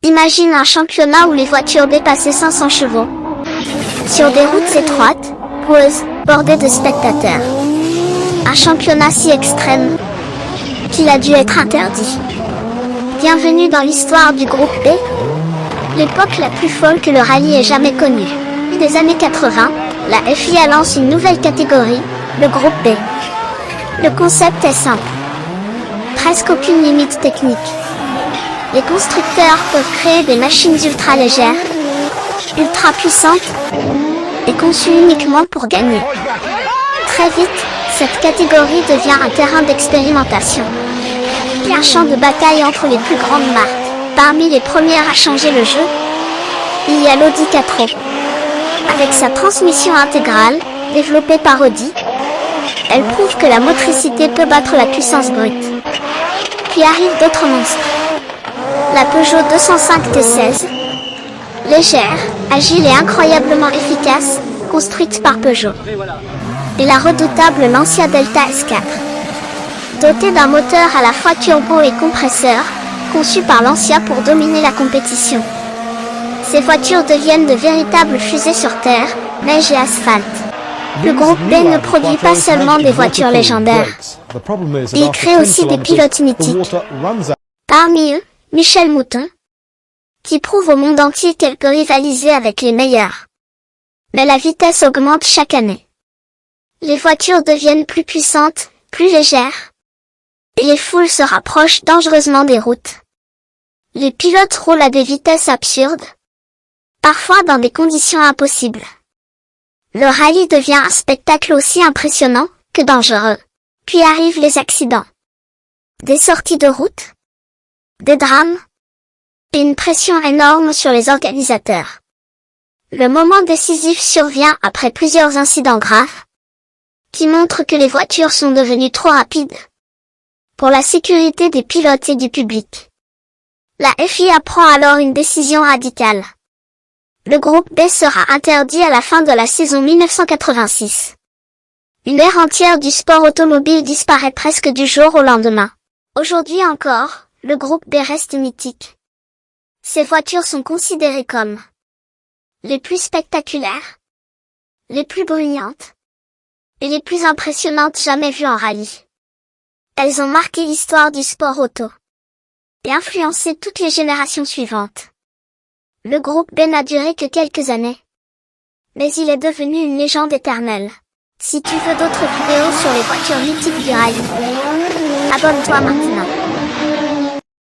Imagine un championnat où les voitures dépassaient 500 chevaux. Sur des routes étroites, boueuses, bordées de spectateurs. Un championnat si extrême qu'il a dû être interdit. Bienvenue dans l'histoire du groupe B, l'époque la plus folle que le rallye ait jamais connue. Des années 80, la FIA lance une nouvelle catégorie, le groupe B. Le concept est simple. Presque aucune limite technique. Les constructeurs peuvent créer des machines ultra légères, ultra puissantes et conçues uniquement pour gagner. Très vite, cette catégorie devient un terrain d'expérimentation. Puis un champ de bataille entre les plus grandes marques. Parmi les premières à changer le jeu, il y a l'Audi Quattro. Avec sa transmission intégrale, développée par Audi, elle prouve que la motricité peut battre la puissance brute. Puis arrivent d'autres monstres. La Peugeot 205 T16, légère, agile et incroyablement efficace, construite par Peugeot. Et la redoutable Lancia Delta S4. Dotée d'un moteur à la fois turbo et compresseur, conçu par Lancia pour dominer la compétition. Ces voitures deviennent de véritables fusées sur terre, neige et asphalte. Le groupe B ne produit pas seulement des voitures légendaires. Il crée aussi des pilotes mythiques. Parmi eux, Michel Mouton, qui prouve au monde entier qu'elle peut rivaliser avec les meilleurs. Mais la vitesse augmente chaque année. Les voitures deviennent plus puissantes, plus légères. Et les foules se rapprochent dangereusement des routes. Les pilotes roulent à des vitesses absurdes, parfois dans des conditions impossibles. Le rallye devient un spectacle aussi impressionnant que dangereux. Puis arrivent les accidents. Des sorties de route, des drames, et une pression énorme sur les organisateurs. Le moment décisif survient après plusieurs incidents graves, qui montrent que les voitures sont devenues trop rapides pour la sécurité des pilotes et du public. La FIA prend alors une décision radicale. Le groupe B sera interdit à la fin de la saison 1986. Une ère entière du sport automobile disparaît presque du jour au lendemain. Aujourd'hui encore, le groupe B reste mythique. Ces voitures sont considérées comme les plus spectaculaires, les plus bruyantes et les plus impressionnantes jamais vues en rallye. Elles ont marqué l'histoire du sport auto et influencé toutes les générations suivantes. Le groupe B n'a duré que quelques années, mais il est devenu une légende éternelle. Si tu veux d'autres vidéos sur les voitures mythiques du rallye, abonne-toi maintenant.